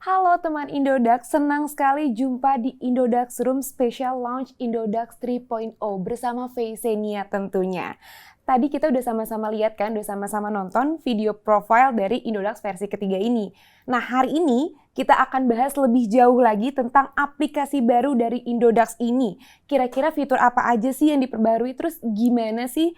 Halo teman Indodax, senang sekali jumpa di Indodax Room Special Launch Indodax 3.0 bersama Faisenia tentunya. Tadi kita udah sama-sama lihat kan, udah sama-sama nonton video profile dari Indodax versi ketiga ini. Nah hari ini kita akan bahas lebih jauh lagi tentang aplikasi baru dari Indodax ini. Kira-kira fitur apa aja sih yang diperbarui, terus gimana sih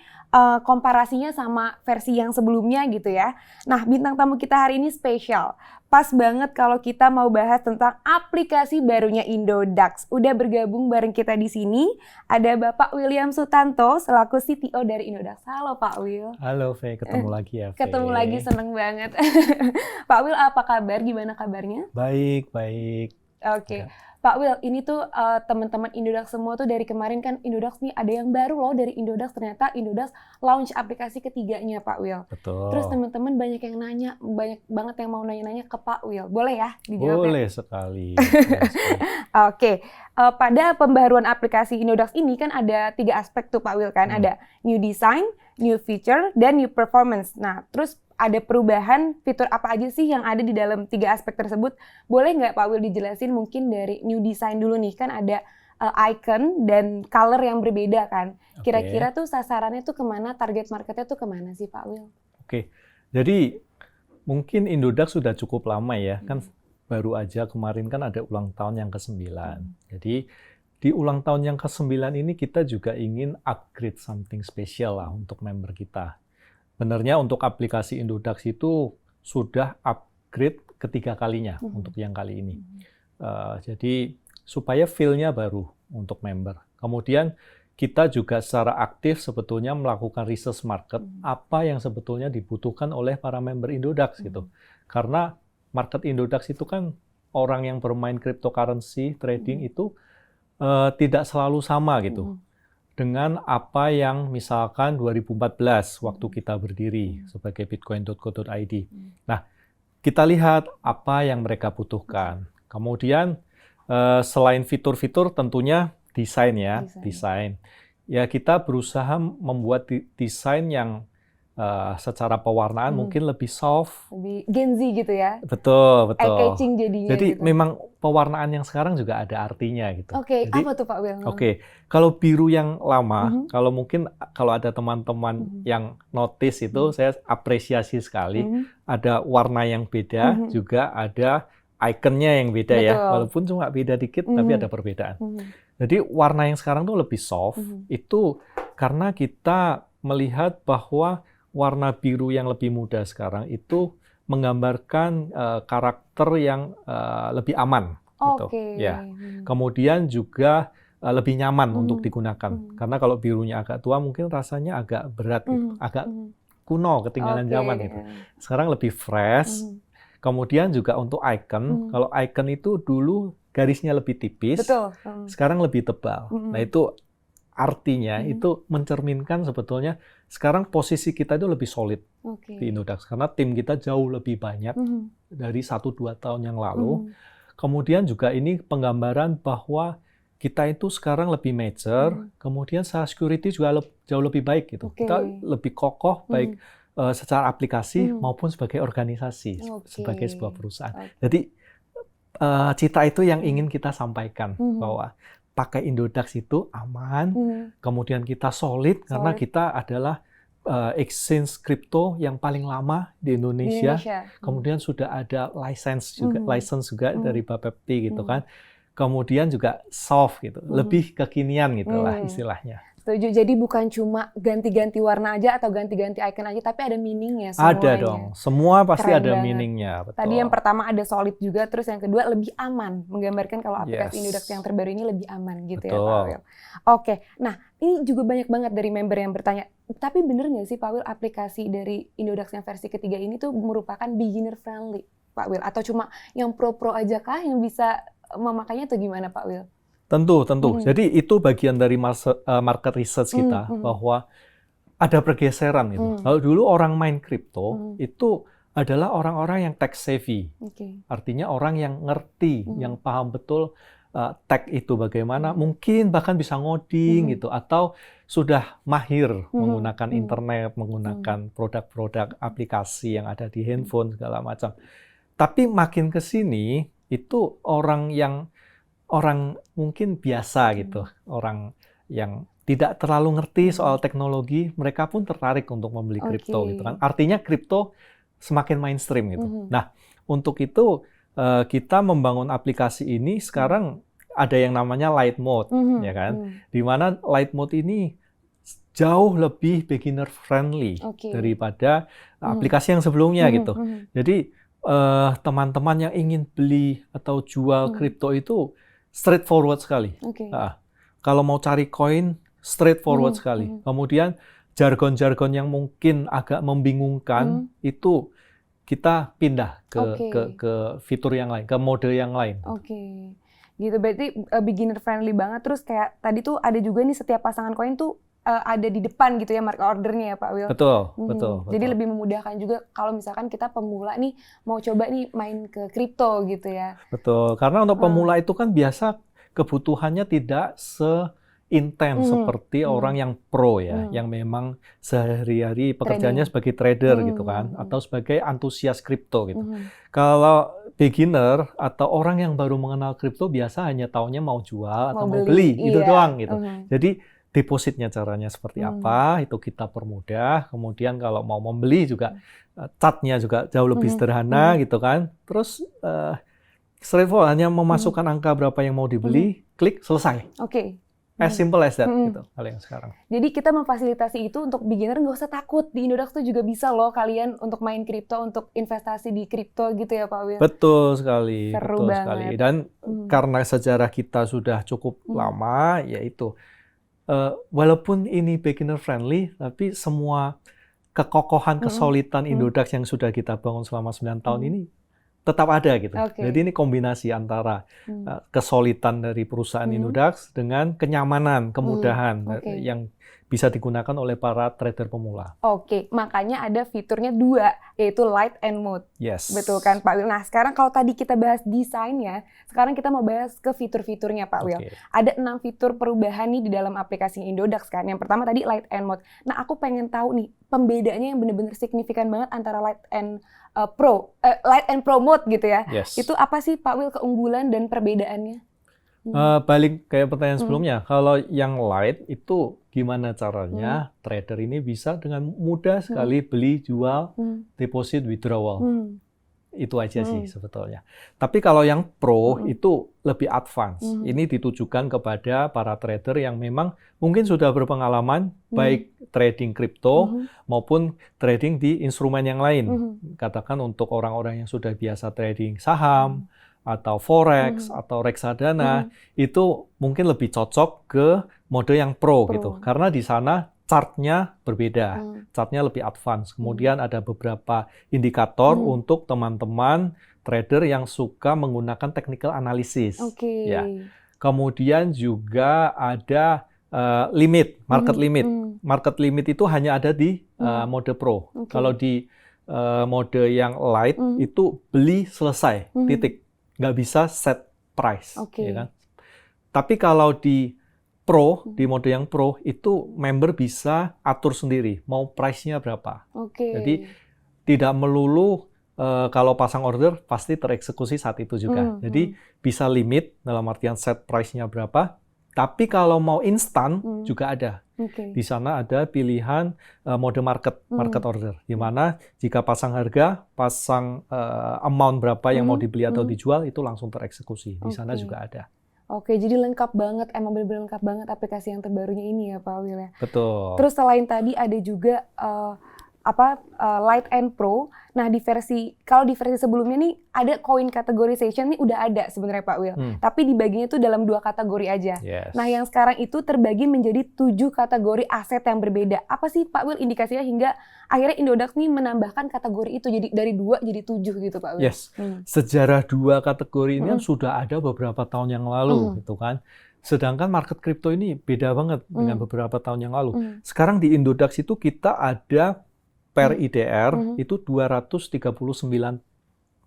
komparasinya sama versi yang sebelumnya gitu ya. Nah bintang tamu kita hari ini spesial. Pas banget kalau kita mau bahas tentang aplikasi barunya Indodax. Udah bergabung bareng kita di sini ada Bapak William Sutanto selaku CTO dari Indodax. Halo Pak Will. Halo Fe, ketemu lagi ya Fe. Ketemu lagi, seneng banget. Pak Will, apa kabar? Gimana kabarnya? Baik. Oke. Ya. Pak Will, ini tuh teman-teman Indodax semua tuh dari kemarin kan Indodax nih ada yang baru loh dari Indodax, ternyata Indodax launch aplikasi ketiganya Pak Will. Betul. Terus teman-teman banyak yang nanya, banyak banget yang mau nanya-nanya ke Pak Will. Boleh ya dijawab? Boleh sekali. Oke. Pada pembaruan aplikasi Indodax ini kan ada 3 aspek tuh Pak Will kan, ada new design, new feature, dan new performance. Nah, terus ada perubahan fitur apa aja sih yang ada di dalam 3 aspek tersebut? Boleh nggak Pak Will dijelasin mungkin dari new design dulu nih, kan ada icon dan color yang berbeda kan. Kira-kira tuh sasarannya tuh kemana, target marketnya tuh kemana sih Pak Will? Oke, jadi mungkin Indodax sudah cukup lama ya, kan baru aja kemarin kan ada ulang tahun yang ke-9. Jadi di ulang tahun yang ke-9 ini kita juga ingin upgrade something special lah untuk member kita. Benernya untuk aplikasi Indodax itu sudah upgrade ketiga kalinya untuk yang kali ini. Jadi supaya feel-nya baru untuk member. Kemudian kita juga secara aktif sebetulnya melakukan research market apa yang sebetulnya dibutuhkan oleh para member Indodax gitu. Karena market Indodax itu kan orang yang bermain cryptocurrency trading itu tidak selalu sama gitu. Dengan apa yang misalkan 2014 waktu kita berdiri sebagai bitcoin.co.id. Nah, kita lihat apa yang mereka butuhkan. Kemudian selain fitur-fitur tentunya desain ya, desain. Ya kita berusaha membuat desain yang secara pewarnaan mungkin lebih soft, lebih Gen Z gitu ya. Betul. Eye-catching jadinya. Jadi gitu. memang pewarnaan yang sekarang juga ada artinya gitu. Oke, apa tuh Pak Will? Oke, kalau biru yang lama, kalau ada teman-teman yang notice itu, saya apresiasi sekali. Ada warna yang beda, juga ada ikonnya yang beda. Betul. Ya, walaupun cuma beda dikit, tapi ada perbedaan. Jadi warna yang sekarang tuh lebih soft, itu karena kita melihat bahwa warna biru yang lebih muda sekarang itu menggambarkan karakter yang lebih aman. Gitu. Ya. Kemudian juga lebih nyaman untuk digunakan. Karena kalau birunya agak tua mungkin rasanya agak berat, gitu. Agak kuno, ketinggalan zaman gitu. Sekarang lebih fresh. Kemudian juga untuk icon, kalau icon itu dulu garisnya lebih tipis, sekarang lebih tebal. Nah itu artinya itu mencerminkan sebetulnya sekarang posisi kita itu lebih solid di Indodax. Karena tim kita jauh lebih banyak dari 1-2 tahun yang lalu. Kemudian juga ini penggambaran bahwa kita itu sekarang lebih mature, kemudian secara security juga jauh lebih baik gitu. Kita lebih kokoh baik secara aplikasi maupun sebagai organisasi, sebagai sebuah perusahaan. Jadi cita itu yang ingin kita sampaikan bahwa pakai Indodax itu aman, kemudian kita solid karena kita adalah exchange crypto yang paling lama di Indonesia. Kemudian sudah ada license juga dari Bapepti gitu kan. Kemudian juga soft gitu, lebih kekinian gitulah istilahnya. Setuju. Jadi bukan cuma ganti-ganti warna aja atau ganti-ganti icon aja, tapi ada meaningnya semuanya. Ada dong, semua pasti Keren ada banget. meaningnya. Betul. Tadi yang pertama ada solid juga, terus yang kedua lebih aman, menggambarkan kalau aplikasi Indodax yang terbaru ini lebih aman gitu. Betul. Ya Pak Will. Oke, nah ini juga banyak banget dari member yang bertanya, tapi bener nggak sih Pak Will aplikasi dari Indodax yang versi ketiga ini tuh merupakan beginner friendly Pak Will? Atau cuma yang pro-pro aja kah yang bisa memakainya atau gimana Pak Will? Tentu. Jadi itu bagian dari market research kita bahwa ada pergeseran gitu. Kalau dulu orang main kripto itu adalah orang-orang yang tech savvy. Artinya orang yang ngerti, yang paham betul tech itu bagaimana, mungkin bahkan bisa ngoding gitu atau sudah mahir menggunakan internet, menggunakan produk-produk aplikasi yang ada di handphone segala macam. Tapi makin ke sini itu orang mungkin biasa gitu, orang yang tidak terlalu ngerti soal teknologi, mereka pun tertarik untuk membeli kripto gitu kan. Artinya kripto semakin mainstream gitu. Nah, untuk itu kita membangun aplikasi ini sekarang ada yang namanya light mode, ya kan? Di mana light mode ini jauh lebih beginner friendly daripada aplikasi yang sebelumnya gitu. Jadi teman-teman yang ingin beli atau jual kripto itu straightforward sekali. Kalau mau cari koin, straightforward sekali. Kemudian jargon-jargon yang mungkin agak membingungkan itu kita pindah ke fitur yang lain, ke mode yang lain. Gitu berarti beginner friendly banget. Terus kayak tadi tuh ada juga nih setiap pasangan koin tuh ada di depan gitu ya market ordernya ya Pak Will. Betul. Jadi lebih memudahkan juga kalau misalkan kita pemula nih mau coba nih main ke kripto gitu ya. Betul, karena untuk pemula itu kan biasa kebutuhannya tidak intens seperti orang yang pro ya, yang memang sehari-hari pekerjaannya sebagai trader gitu kan, atau sebagai antusias kripto gitu. Kalau beginner atau orang yang baru mengenal kripto biasa hanya taunya mau jual atau mau beli itu doang gitu. Jadi depositnya caranya seperti apa itu kita permudah. Kemudian kalau mau membeli juga chartnya juga jauh lebih sederhana gitu kan. Terus straightforward, hanya memasukkan angka berapa yang mau dibeli, klik selesai. As simple as that gitu, hal yang sekarang. Jadi kita memfasilitasi itu untuk beginner, nggak usah takut. Di Indodax tuh juga bisa loh kalian untuk main kripto, untuk investasi di kripto gitu ya Pak Will. Betul sekali. Seru banget. Dan karena sejarah kita sudah cukup lama, yaitu walaupun ini beginner friendly, tapi semua kekokohan, kesolidan Indodax yang sudah kita bangun selama 9 tahun ini tetap ada gitu. Jadi ini kombinasi antara kesolidan dari perusahaan Indodax dengan kenyamanan, kemudahan yang bisa digunakan oleh para trader pemula. Makanya ada fiturnya 2, yaitu light and mode. Yes. Betul kan Pak Will? Nah sekarang kalau tadi kita bahas desainnya, sekarang kita mau bahas ke fitur-fiturnya Pak Will. Ada 6 fitur perubahan nih di dalam aplikasi Indodax kan. Yang pertama tadi light and mode. Nah aku pengen tahu nih, pembedanya yang benar-benar signifikan banget antara light and pro mode gitu ya. Itu apa sih Pak Will keunggulan dan perbedaannya? Balik kayak pertanyaan sebelumnya, kalau yang light itu gimana caranya trader ini bisa dengan mudah sekali beli, jual, deposit, withdrawal. Itu aja sih sebetulnya. Tapi kalau yang pro itu lebih advance. Ini ditujukan kepada para trader yang memang mungkin sudah berpengalaman baik trading kripto maupun trading di instrumen yang lain. Katakan untuk orang-orang yang sudah biasa trading saham atau forex atau reksadana itu mungkin lebih cocok ke mode yang pro gitu. Karena di sana chartnya berbeda, chartnya lebih advance. Kemudian ada beberapa indikator untuk teman-teman trader yang suka menggunakan technical analysis. Ya. Kemudian juga ada limit, market limit. Market limit itu hanya ada di mode pro. Kalau di mode yang light itu beli selesai, titik. Nggak bisa set price. Ya kan? Tapi kalau di mode yang pro, itu member bisa atur sendiri, mau price-nya berapa. Jadi tidak melulu kalau pasang order, pasti tereksekusi saat itu juga. Jadi bisa limit, dalam artian set price-nya berapa. Tapi kalau mau instan, juga ada. Di sana ada pilihan mode market order. Di mana jika pasang harga, pasang amount berapa yang mau dibeli atau dijual, itu langsung tereksekusi. Di sana juga ada. Jadi lengkap banget, emang benar-benar lengkap banget aplikasi yang terbarunya ini ya Pak Will ya. Betul. Terus selain tadi ada juga Light and Pro. Nah kalau di versi sebelumnya nih ada coin categorization nih udah ada sebenarnya Pak Will. Tapi dibaginya tuh dalam 2 kategori aja. Nah yang sekarang itu terbagi menjadi 7 kategori aset yang berbeda. Apa sih Pak Will indikasinya hingga akhirnya Indodax nih menambahkan kategori itu jadi dari 2 jadi 7 gitu Pak Will? Sejarah 2 kategori ini kan sudah ada beberapa tahun yang lalu gitu kan. Sedangkan market kripto ini beda banget dengan beberapa tahun yang lalu. Sekarang di Indodax itu kita ada per IDR itu 239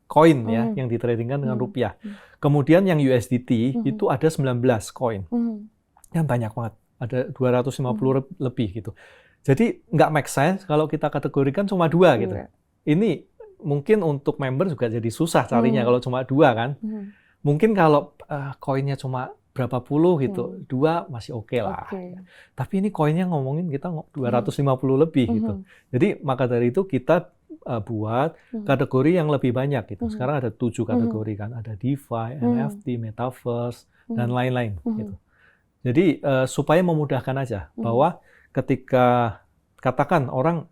koin ya yang ditradingkan dengan rupiah. Kemudian yang USDT itu ada 19 koin. Yang banyak banget. Ada 250 lebih gitu. Jadi nggak make sense kalau kita kategorikan cuma 2 gitu. Ini mungkin untuk member juga jadi susah carinya kalau cuma 2 kan. Mungkin kalau koinnya cuma berapa puluh gitu, 2 masih oke lah. Tapi ini koinnya ngomongin kita 250 lebih gitu. Jadi maka dari itu kita buat kategori yang lebih banyak gitu. Sekarang ada 7 kategori kan, ada DeFi, NFT, Metaverse, dan lain-lain gitu. Jadi supaya memudahkan aja bahwa ketika katakan orang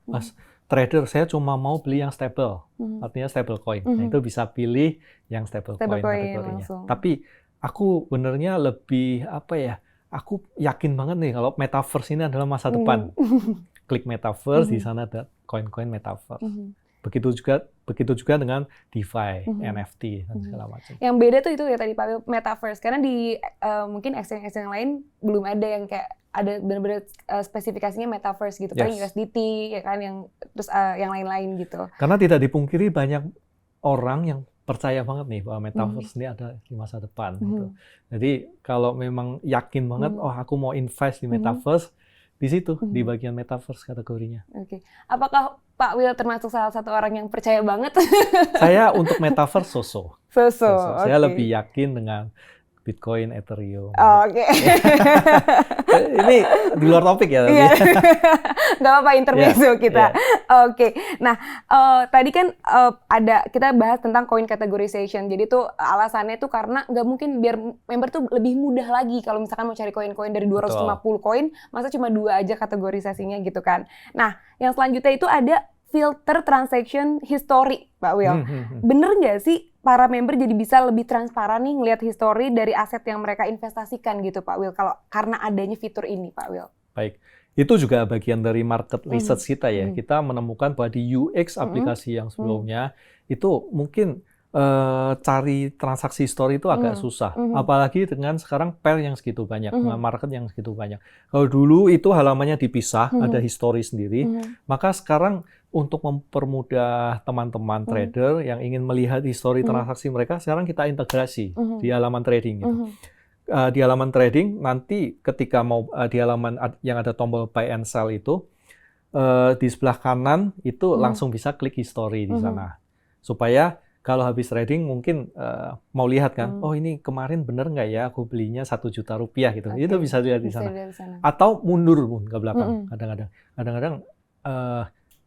trader, saya cuma mau beli yang stable, artinya stable coin. Nah, itu bisa pilih yang stable coin kategorinya. langsung. Tapi aku benernya lebih aku yakin banget nih kalau Metaverse ini adalah masa depan. Klik Metaverse, di sana ada koin-koin Metaverse. Begitu juga dengan DeFi, NFT, dan segala macam. Yang beda tuh itu ya tadi Pak Will, Metaverse. Karena di mungkin exchange yang lain belum ada yang kayak ada benar-benar spesifikasinya Metaverse gitu. Paling USDT, ya kan, terus yang lain-lain gitu. Karena tidak dipungkiri banyak orang yang percaya banget nih bahwa Metaverse ini ada di masa depan. Gitu. Jadi kalau memang yakin banget, aku mau invest di Metaverse, di situ, di bagian Metaverse kategorinya. Oke. Apakah Pak Will termasuk salah satu orang yang percaya banget? Saya untuk Metaverse so-so. Saya Okay. lebih yakin dengan Bitcoin, Ethereum. Oke. Ini di luar topik ya. Iya. Nggak apa-apa, intermezzo kita. Oke. Nah, tadi kan kita bahas tentang coin categorization. Jadi tuh alasannya tuh karena nggak mungkin biar member tuh lebih mudah lagi kalau misalkan mau cari koin-koin dari 250 koin, masa cuma 2 aja kategorisasinya gitu kan. Nah, yang selanjutnya itu ada filter transaction history, Pak Will. Bener nggak sih para member jadi bisa lebih transparan nih ngelihat history dari aset yang mereka investasikan gitu, Pak Will, kalau karena adanya fitur ini, Pak Will? Baik, itu juga bagian dari market research kita ya. Kita menemukan bahwa di UX aplikasi yang sebelumnya itu mungkin cari transaksi history itu agak susah. Apalagi dengan sekarang pair yang segitu banyak, dengan market yang segitu banyak. Kalau dulu itu halamannya dipisah, ada history sendiri, maka sekarang untuk mempermudah teman-teman trader yang ingin melihat history transaksi mereka, sekarang kita integrasi di halaman trading gitu. Di halaman trading nanti ketika mau di halaman yang ada tombol buy and sell itu di sebelah kanan itu langsung bisa klik history di sana supaya kalau habis trading mungkin mau lihat kan, oh ini kemarin bener nggak ya aku belinya 1 juta rupiah gitu, itu bisa dilihat di sana. Atau mundur pun ke belakang kadang-kadang.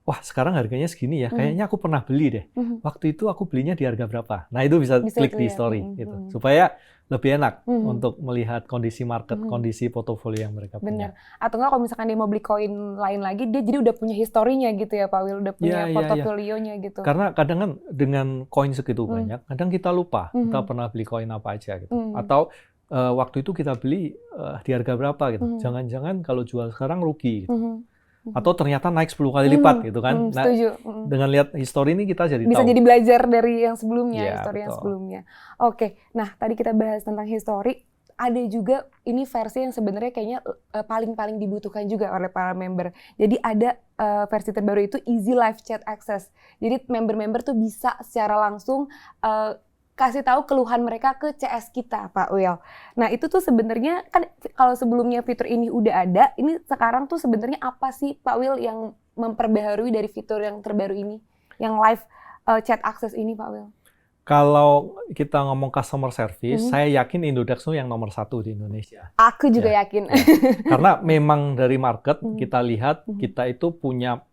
Wah sekarang harganya segini ya, kayaknya aku pernah beli deh. Waktu itu aku belinya di harga berapa? Nah itu bisa klik di history gitu, supaya lebih enak untuk melihat kondisi market, kondisi portofolio yang mereka punya. Bener. Atau nggak kalau misalkan dia mau beli koin lain lagi, dia jadi udah punya historinya gitu ya Pak Will, udah punya portofolionya gitu. Karena kadang kan dengan koin segitu banyak, kadang kita lupa kita pernah beli koin apa aja gitu. Atau waktu itu kita beli di harga berapa gitu. Jangan-jangan kalau jual sekarang rugi gitu. Atau ternyata naik 10 kali lipat gitu kan. Nah, dengan lihat histori ini kita jadi bisa tahu. jadi belajar dari yang sebelumnya, histori betul. yang sebelumnya. Oke, nah tadi kita bahas tentang histori. Ada juga ini versi yang sebenarnya kayaknya paling dibutuhkan juga oleh para member. Jadi ada versi terbaru itu Easy Live Chat Access. Jadi member-member tuh bisa secara langsung kasih tahu keluhan mereka ke CS kita, Pak Will. Nah, itu tuh sebenarnya kan kalau sebelumnya fitur ini udah ada, ini sekarang tuh sebenarnya apa sih, Pak Will, yang memperbaharui dari fitur yang terbaru ini? Yang live chat access ini, Pak Will? Kalau kita ngomong customer service, saya yakin Indodax itu yang nomor 1 di Indonesia. Aku juga yakin. Karena memang dari market kita lihat, kita itu punya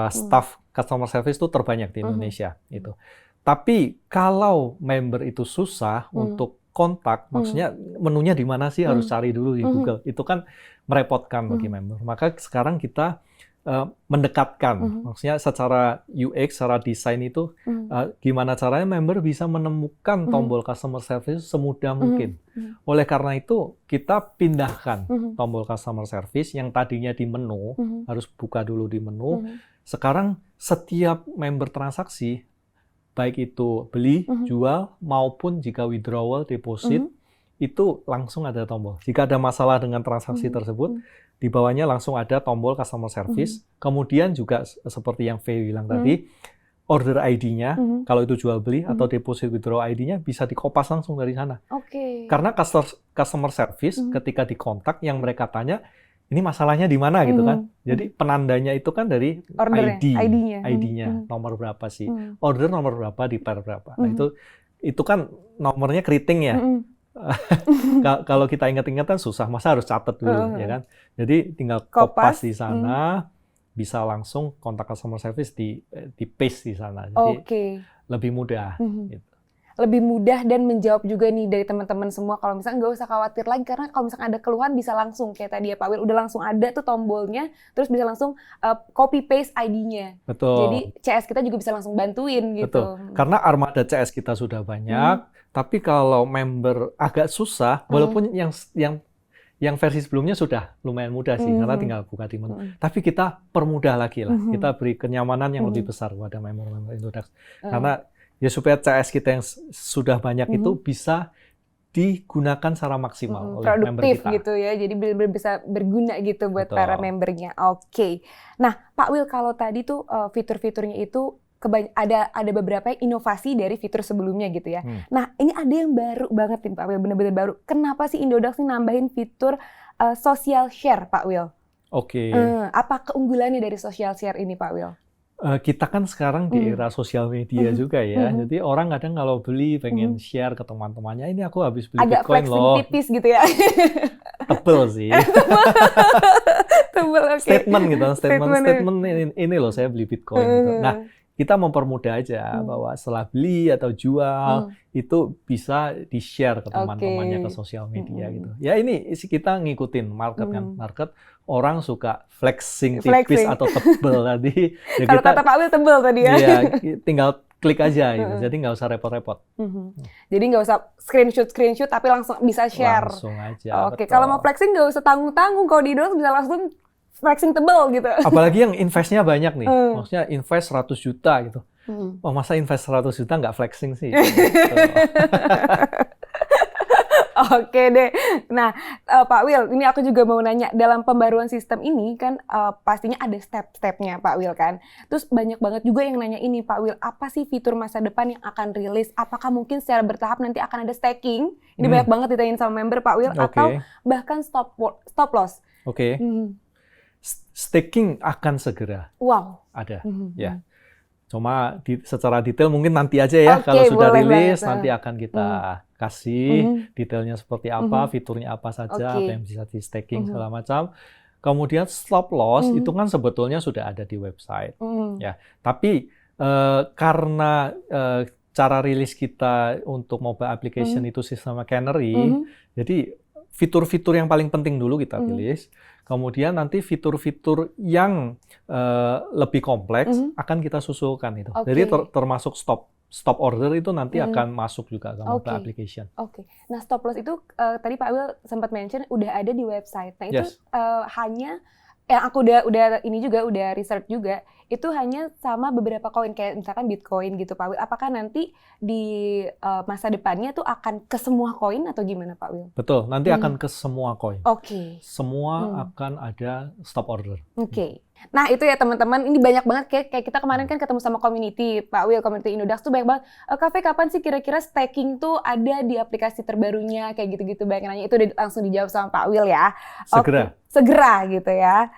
staff customer service itu terbanyak di Indonesia. Itu. Tapi kalau member itu susah untuk kontak, maksudnya menunya di mana sih, harus cari dulu di Google. Itu kan merepotkan bagi member. Maka sekarang kita mendekatkan, maksudnya secara UX, secara desain itu gimana caranya member bisa menemukan tombol customer service semudah mungkin. Oleh karena itu kita pindahkan tombol customer service yang tadinya di menu, harus buka dulu di menu. Sekarang setiap member transaksi, baik itu beli, jual, maupun jika withdrawal, deposit, itu langsung ada tombol. Jika ada masalah dengan transaksi tersebut, di bawahnya langsung ada tombol customer service. Kemudian juga seperti yang Faye bilang tadi, order ID-nya, kalau itu jual beli atau deposit withdraw ID-nya bisa dikopas langsung dari sana. Karena customer service ketika dikontak, yang mereka tanya, ini masalahnya di mana gitu kan. Jadi penandanya itu kan dari ID-nya. ID-nya nomor berapa sih? Order nomor berapa di pair berapa. Nah, itu kan nomornya keriting ya. Kalau kita ingat-ingat kan susah, masa harus catat dulu ya kan. Jadi tinggal kopas di sana, bisa langsung kontak customer service di paste di sana. Jadi lebih mudah gitu. Lebih mudah dan menjawab juga nih dari teman-teman semua kalau misalnya nggak usah khawatir lagi, karena kalau misalnya ada keluhan bisa langsung kayak tadi ya Pak Will, udah langsung ada tuh tombolnya, terus bisa langsung copy paste ID-nya. Betul. Jadi CS kita juga bisa langsung bantuin gitu. Betul. Karena armada CS kita sudah banyak, tapi kalau member agak susah, walaupun yang versi sebelumnya sudah lumayan mudah sih, karena tinggal buka di menu. Tapi kita permudah lagi lah, kita beri kenyamanan yang lebih besar kepada member-member Indodax. Karena ya supaya CS kita yang sudah banyak itu bisa digunakan secara maksimal oleh member kita. Produktif gitu ya, jadi benar-benar bisa berguna gitu buat para membernya. Nah Pak Will, kalau tadi tuh fitur-fiturnya itu ada beberapa inovasi dari fitur sebelumnya gitu ya. Nah ini ada yang baru banget nih Pak Will, benar-benar baru. Kenapa sih Indodax nih nambahin fitur social share Pak Will? Apa keunggulannya dari social share ini Pak Will? Kita kan sekarang di era sosial media juga ya, jadi orang kadang kalau beli pengen share ke teman-temannya, ini aku habis beli agak Bitcoin loh. Agak tipis gitu ya. Tebel sih. Tebel, statement gitu, statement ini loh saya beli Bitcoin gitu. Nah, kita mempermudah aja bahwa setelah beli atau jual itu bisa di-share ke teman-temannya ke sosial media gitu. Ya ini kita ngikutin market kan, market orang suka flexing tipis atau tebel tadi. Ya kalau kata Pak Will tebel tadi ya. Iya, tinggal klik aja gitu. Jadi nggak usah repot-repot. Jadi nggak usah screenshot tapi langsung bisa share. Langsung aja. Kalau mau flexing nggak usah tanggung-tanggung, kalau di Indodax bisa langsung flexing tebel gitu. Apalagi yang investnya banyak nih, maksudnya invest 100 juta gitu. Oh, masa invest 100 juta nggak flexing sih? Oke deh. Nah, Pak Will, ini aku juga mau nanya, dalam pembaruan sistem ini kan pastinya ada step-stepnya Pak Will kan. Terus banyak banget juga yang nanya ini Pak Will, apa sih fitur masa depan yang akan rilis? Apakah mungkin secara bertahap nanti akan ada staking? Ini banyak banget ditanyain sama member Pak Will, atau bahkan stop loss. Staking akan segera ada, ya. Cuma secara detail mungkin nanti aja ya, kalau sudah rilis nanti akan kita kasih detailnya seperti apa, fiturnya apa saja, apa yang bisa di staking segala macam. Kemudian stop loss itu kan sebetulnya sudah ada di website, ya. Tapi karena cara rilis kita untuk mobile application itu sistemnya Canary, jadi fitur-fitur yang paling penting dulu kita rilis. Kemudian nanti fitur-fitur yang lebih kompleks akan kita susulkan itu. Jadi termasuk stop order itu nanti akan masuk juga ke mobile application. Nah stop loss itu tadi Pak Will sempat mention udah ada di website. Nah itu hanya yang aku udah research juga, itu hanya sama beberapa koin kayak misalkan Bitcoin gitu Pak Will. Apakah nanti di masa depannya tuh akan ke semua koin atau gimana Pak Will? Betul, nanti akan ke semua koin. Semua akan ada stop order. Nah itu ya teman-teman, ini banyak banget kayak kita kemarin kan ketemu sama community Pak Will, community Indodax tuh banyak banget. Cafe kapan sih kira-kira staking tuh ada di aplikasi terbarunya kayak gitu-gitu, banyak nanya. Itu udah langsung dijawab sama Pak Will ya. Segera gitu ya.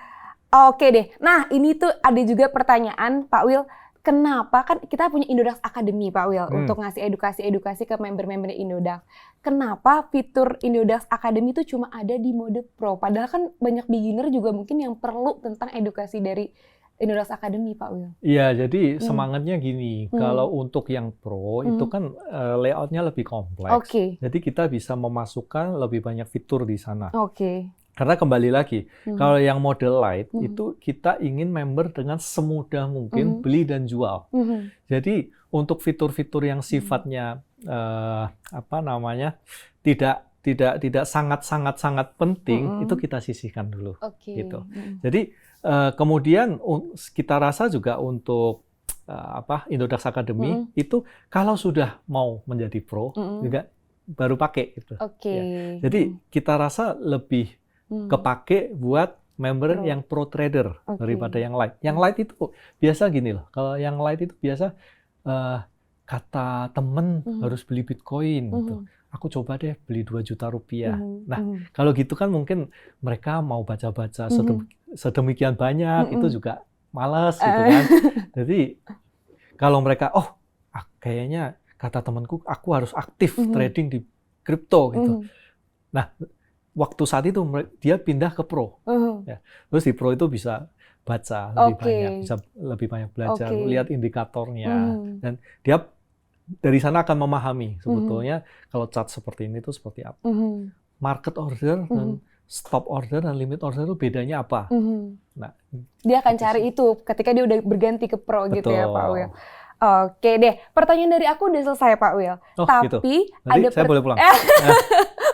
Oke deh. Nah ini tuh ada juga pertanyaan Pak Will. Kenapa kan kita punya Indodax Academy Pak Will untuk ngasih edukasi ke member-member Indodax. Kenapa fitur Indodax Academy itu cuma ada di mode Pro? Padahal kan banyak beginner juga mungkin yang perlu tentang edukasi dari Indodax Academy Pak Will. Iya, jadi semangatnya gini. Kalau untuk yang Pro itu kan layoutnya lebih kompleks. Jadi kita bisa memasukkan lebih banyak fitur di sana. Karena kembali lagi, kalau yang model light itu kita ingin member dengan semudah mungkin beli dan jual. Jadi untuk fitur-fitur yang sifatnya tidak sangat penting itu kita sisihkan dulu. Gitu. Jadi kemudian kita rasa juga untuk Indodax Academy itu kalau sudah mau menjadi pro juga baru pakai gitu. Ya. Jadi kita rasa lebih kepake buat member yang pro trader daripada yang light. Yang light itu biasa gini loh. Kalau yang light itu biasa kata temen harus beli Bitcoin gitu. Aku coba deh beli 2 juta rupiah. Nah, kalau gitu kan mungkin mereka mau baca-baca sedemikian banyak, itu juga malas gitu kan. Jadi kalau mereka, kayaknya kata temanku aku harus aktif trading di kripto gitu. Nah, waktu saat itu dia pindah ke Pro. Ya. Terus di Pro itu bisa baca lebih banyak, bisa lebih banyak belajar, lihat indikatornya, dan dia dari sana akan memahami sebetulnya kalau chart seperti ini itu seperti apa. Market order dan stop order dan limit order itu bedanya apa. Nah, dia akan cari itu ketika dia udah berganti ke Pro. Betul. Gitu ya Pak Will. Oke deh, pertanyaan dari aku udah selesai Pak Will. Tapi gitu. Nanti saya boleh pulang?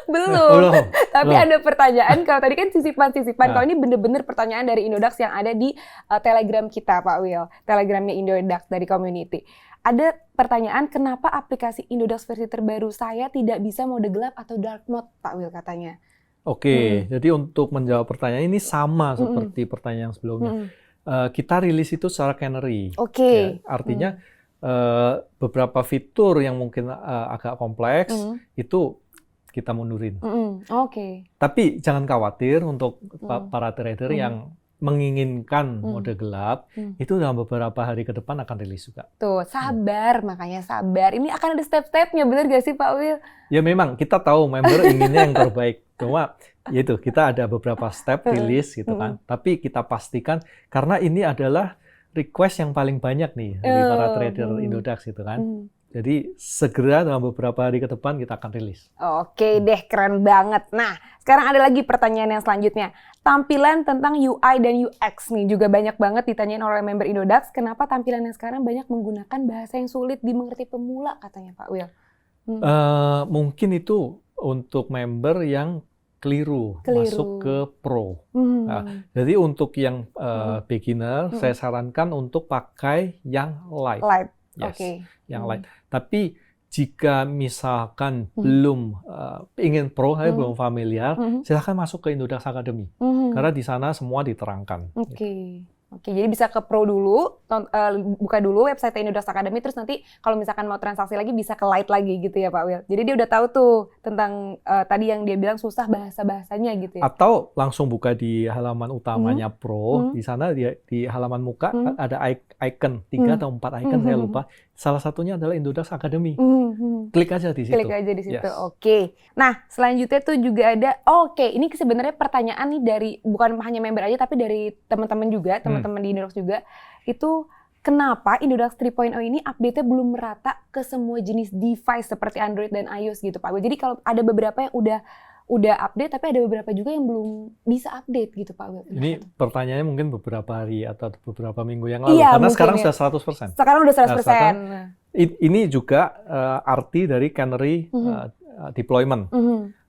Belum. Tapi ada pertanyaan, kalau tadi kan sisipan-sisipan, kalau ini bener-bener pertanyaan dari Indodax yang ada di Telegram kita Pak Will. Telegramnya Indodax dari community. Ada pertanyaan, kenapa aplikasi Indodax versi terbaru saya tidak bisa mode gelap atau dark mode, Pak Will katanya. Oke, jadi untuk menjawab pertanyaan ini sama seperti pertanyaan sebelumnya. Kita rilis itu secara canary. Ya, artinya beberapa fitur yang mungkin agak kompleks itu kita mundurin. Tapi jangan khawatir untuk para trader yang menginginkan mode gelap, itu dalam beberapa hari ke depan akan rilis juga. Tuh, sabar, makanya sabar. Ini akan ada step-stepnya, benar gak sih Pak Will? Ya memang, kita tahu member inginnya yang terbaik. Cuma, itu kita ada beberapa step rilis gitu kan. Tapi kita pastikan, karena ini adalah request yang paling banyak nih dari para trader Indodax gitu kan. Jadi segera dalam beberapa hari ke depan kita akan rilis. Oke deh, keren banget. Nah, sekarang ada lagi pertanyaan yang selanjutnya. Tampilan tentang UI dan UX nih juga banyak banget ditanyain oleh member Indodax. Kenapa tampilannya sekarang banyak menggunakan bahasa yang sulit dimengerti pemula katanya Pak Will? Mungkin itu untuk member yang keliru. Masuk ke Pro. Nah, jadi untuk yang beginner, saya sarankan untuk pakai yang light. Yes, yang light. Tapi jika misalkan belum ingin Pro, belum familiar, silahkan masuk ke Indodax Academy. Karena di sana semua diterangkan. Oke, jadi bisa ke Pro dulu, buka dulu website Indodax Academy, terus nanti kalau misalkan mau transaksi lagi bisa ke Lite lagi gitu ya Pak Will. Jadi dia udah tahu tuh tentang tadi yang dia bilang susah bahasanya gitu ya. Atau langsung buka di halaman utamanya Pro, di sana di halaman muka ada icon, 3 atau 4 icon saya lupa. Salah satunya adalah Indodax Academy. Klik aja di situ. Klik aja di situ. Yes. Oke. Nah, selanjutnya tuh juga ada ini sebenarnya pertanyaan nih dari bukan hanya member aja tapi dari teman-teman juga, teman-teman di Indodax juga. Itu kenapa Indodax 3.0 ini update-nya belum merata ke semua jenis device seperti Android dan iOS gitu, Pak. Jadi kalau ada beberapa yang udah update, tapi ada beberapa juga yang belum bisa update gitu, Pak Will. Ini pertanyaannya mungkin beberapa hari atau beberapa minggu yang lalu, karena sekarang sudah 100%. Sekarang udah 100%. Ini juga arti dari canary deployment.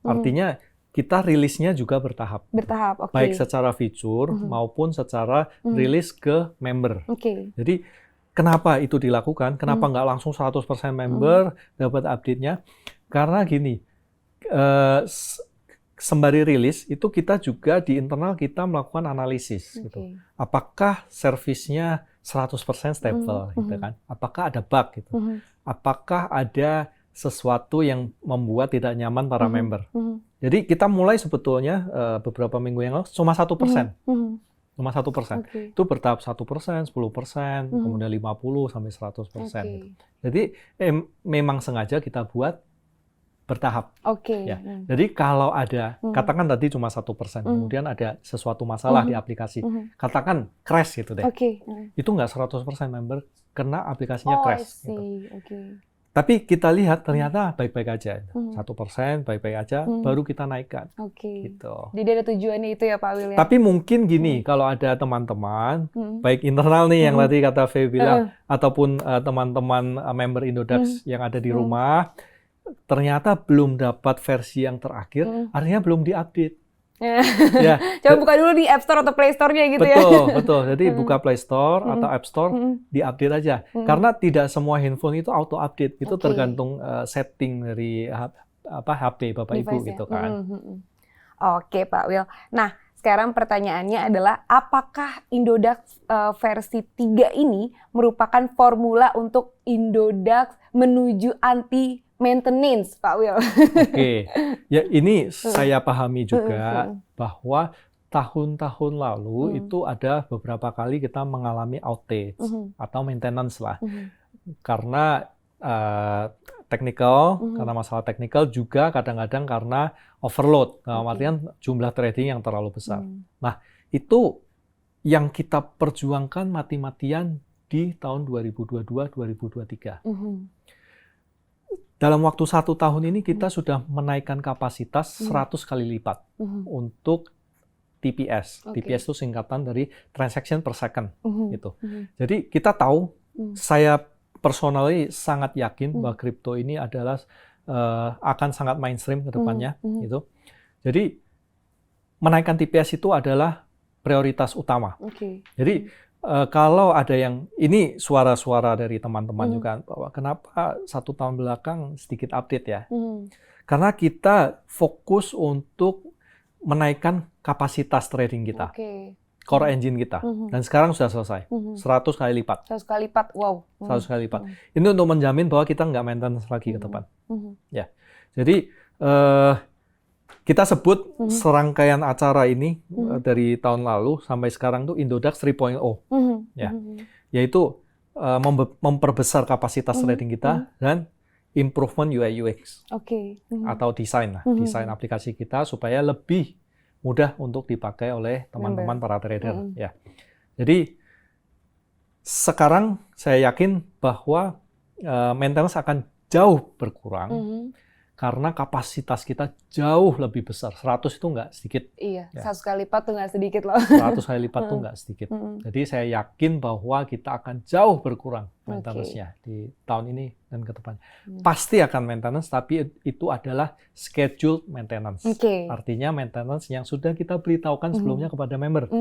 Artinya kita rilisnya juga bertahap. Baik secara fitur maupun secara rilis ke member. Jadi kenapa itu dilakukan? Kenapa nggak langsung 100% member dapat update-nya? Karena gini, sembari rilis itu kita juga di internal kita melakukan analisis gitu. Apakah servisnya 100% stable gitu kan? Apakah ada bug gitu? Apakah ada sesuatu yang membuat tidak nyaman para member? Jadi kita mulai sebetulnya beberapa minggu yang lalu cuma 1%. Cuma 1%. Itu bertahap 1%, 10%, kemudian 50 sampai 100%. Gitu. Jadi memang sengaja kita buat bertahap. Ya. Jadi kalau ada, katakan tadi cuma 1%, kemudian ada sesuatu masalah di aplikasi, katakan crash gitu deh. Itu nggak 100% member kena aplikasinya crash. Gitu. Tapi kita lihat ternyata baik-baik aja, 1% baik-baik aja, baru kita naikkan. Gitu. Jadi ada tujuannya itu ya Pak Will ya? Tapi mungkin gini, kalau ada teman-teman, baik internal nih yang tadi kata Faye bilang, ataupun teman-teman member Indodax yang ada di rumah, ternyata belum dapat versi yang terakhir, artinya belum diupdate. Ya. Coba buka dulu di App Store atau Play Store-nya gitu ya. Betul. Jadi buka Play Store atau App Store, diupdate aja. Karena tidak semua handphone itu auto update. Itu tergantung setting dari HP Bapak Ibu gitu kan. Oke Pak Will. Nah, sekarang pertanyaannya adalah apakah Indodax versi 3 ini merupakan formula untuk Indodax menuju anti maintenance, Pak Will? Oke, ya ini saya pahami juga bahwa tahun-tahun lalu itu ada beberapa kali kita mengalami outage atau maintenance lah. Karena technical, karena masalah technical juga kadang-kadang karena overload, artian jumlah trading yang terlalu besar. Nah, itu yang kita perjuangkan mati-matian di tahun 2022-2023. Dalam waktu 1 tahun ini kita sudah menaikkan kapasitas 100 kali lipat untuk TPS. TPS itu singkatan dari transaction per second. Gitu. Jadi kita tahu, saya personally sangat yakin bahwa kripto ini adalah akan sangat mainstream ke depannya. Gitu. Jadi menaikkan TPS itu adalah prioritas utama. Jadi kalau ada yang, ini suara-suara dari teman-teman juga, bahwa kenapa 1 tahun belakang sedikit update ya. Karena kita fokus untuk menaikkan kapasitas trading kita, core engine kita, dan sekarang sudah selesai, 100 kali lipat. 100 kali lipat, wow. 100 kali lipat. Ini untuk menjamin bahwa kita nggak maintenance lagi ke depan. Ya, jadi kita sebut serangkaian acara ini dari tahun lalu sampai sekarang tuh Indodax 3.0, ya, yaitu memperbesar kapasitas trading kita dan improvement UI UX atau desain desain aplikasi kita supaya lebih mudah untuk dipakai oleh teman-teman para trader. Ya, jadi sekarang saya yakin bahwa maintenance akan jauh berkurang. Karena kapasitas kita jauh lebih besar. 100 itu nggak sedikit. Iya, ya. 100 kali lipat tuh nggak sedikit loh. 100 kali lipat tuh nggak sedikit. Jadi saya yakin bahwa kita akan jauh berkurang maintenance-nya di tahun ini dan ke depan. Pasti akan maintenance, tapi itu adalah scheduled maintenance. Artinya maintenance yang sudah kita beritahukan sebelumnya kepada member.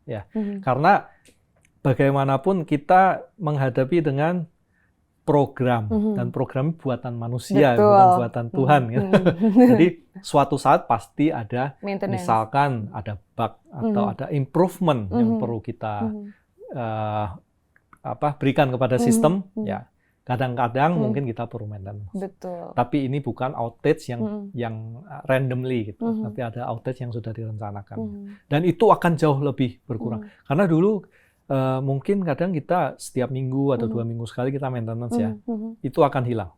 Ya, karena bagaimanapun kita menghadapi dengan program, dan program buatan manusia, bukan buatan Tuhan. Gitu. Jadi suatu saat pasti ada, misalkan ada bug atau ada improvement yang perlu kita berikan kepada sistem, ya kadang-kadang mungkin kita perlu maintenance. Tapi ini bukan outage yang randomly gitu, tapi ada outage yang sudah direncanakan. Dan itu akan jauh lebih berkurang. Karena dulu mungkin kadang kita setiap minggu atau 2 minggu sekali kita maintenance ya, itu akan hilang.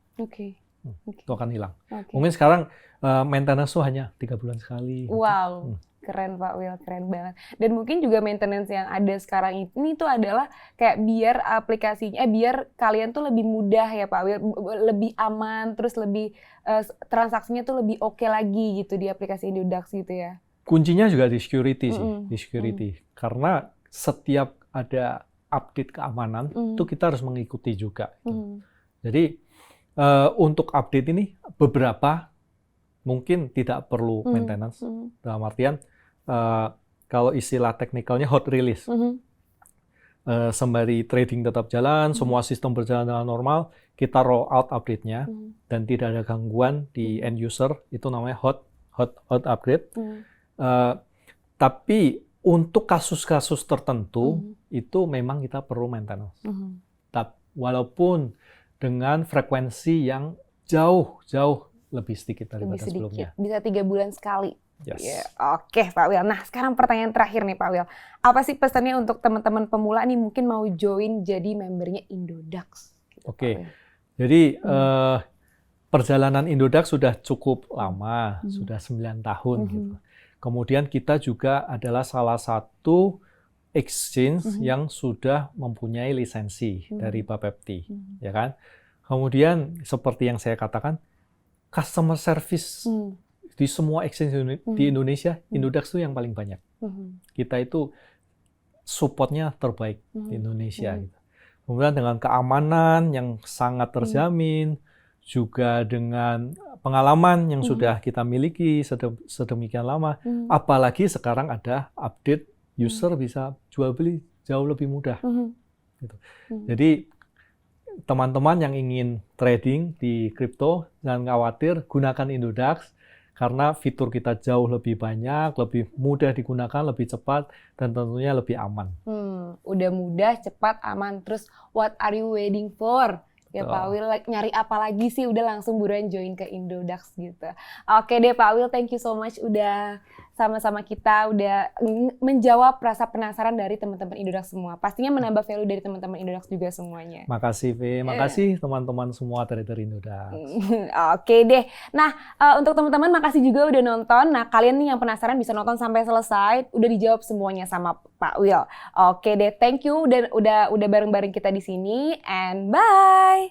Itu akan hilang. Mungkin sekarang maintenance itu hanya 3 bulan sekali. Wow, keren Pak Will, keren banget. Dan mungkin juga maintenance yang ada sekarang ini tuh adalah kayak biar aplikasinya, biar kalian tuh lebih mudah ya Pak Will, lebih aman, terus lebih transaksinya tuh lebih oke lagi gitu di aplikasi Indodax gitu ya. Kuncinya juga di security sih, di security. Karena setiap ada update keamanan, itu kita harus mengikuti juga. Jadi untuk update ini beberapa mungkin tidak perlu maintenance. Dalam artian kalau istilah teknikalnya hot release. Sembari trading tetap jalan, semua sistem berjalan dengan normal, kita roll out update-nya dan tidak ada gangguan di end user, itu namanya hot upgrade. Tapi untuk kasus-kasus tertentu, itu memang kita perlu maintenance. Walaupun dengan frekuensi yang jauh lebih sedikit daripada sebelumnya. Bisa 3 bulan sekali. Yes. Yeah. Oke, Pak Will. Nah, sekarang pertanyaan terakhir nih, Pak Will. Apa sih pesannya untuk teman-teman pemula nih mungkin mau join jadi membernya Indodax? Oke. Jadi perjalanan Indodax sudah cukup lama, sudah 9 tahun gitu. Kemudian kita juga adalah salah satu exchange yang sudah mempunyai lisensi dari Bapepti, ya kan? Kemudian seperti yang saya katakan, customer service di semua exchange di Indonesia, Indodax itu yang paling banyak. Kita itu supportnya terbaik di Indonesia. Gitu. Kemudian dengan keamanan yang sangat terjamin, juga dengan pengalaman yang sudah kita miliki sedemikian lama, apalagi sekarang ada update, user bisa jual beli jauh lebih mudah. Gitu. Jadi teman-teman yang ingin trading di kripto, jangan khawatir, gunakan Indodax, karena fitur kita jauh lebih banyak, lebih mudah digunakan, lebih cepat, dan tentunya lebih aman. Udah mudah, cepat, aman. Terus what are you waiting for? Ya Betul. Pak Wil, nyari apa lagi sih? Udah langsung buruan join ke Indodax gitu. Oke deh Pak Wil, thank you so much udah sama-sama kita, udah menjawab rasa penasaran dari teman-teman Indodax semua. Pastinya menambah value dari teman-teman Indodax juga semuanya. Makasih V, makasih teman-teman semua dari Indodax. Oke deh. Nah, untuk teman-teman makasih juga udah nonton. Nah, kalian nih yang penasaran bisa nonton sampai selesai. Udah dijawab semuanya sama Pak Wil. Oke deh, thank you udah bareng-bareng kita di sini and bye.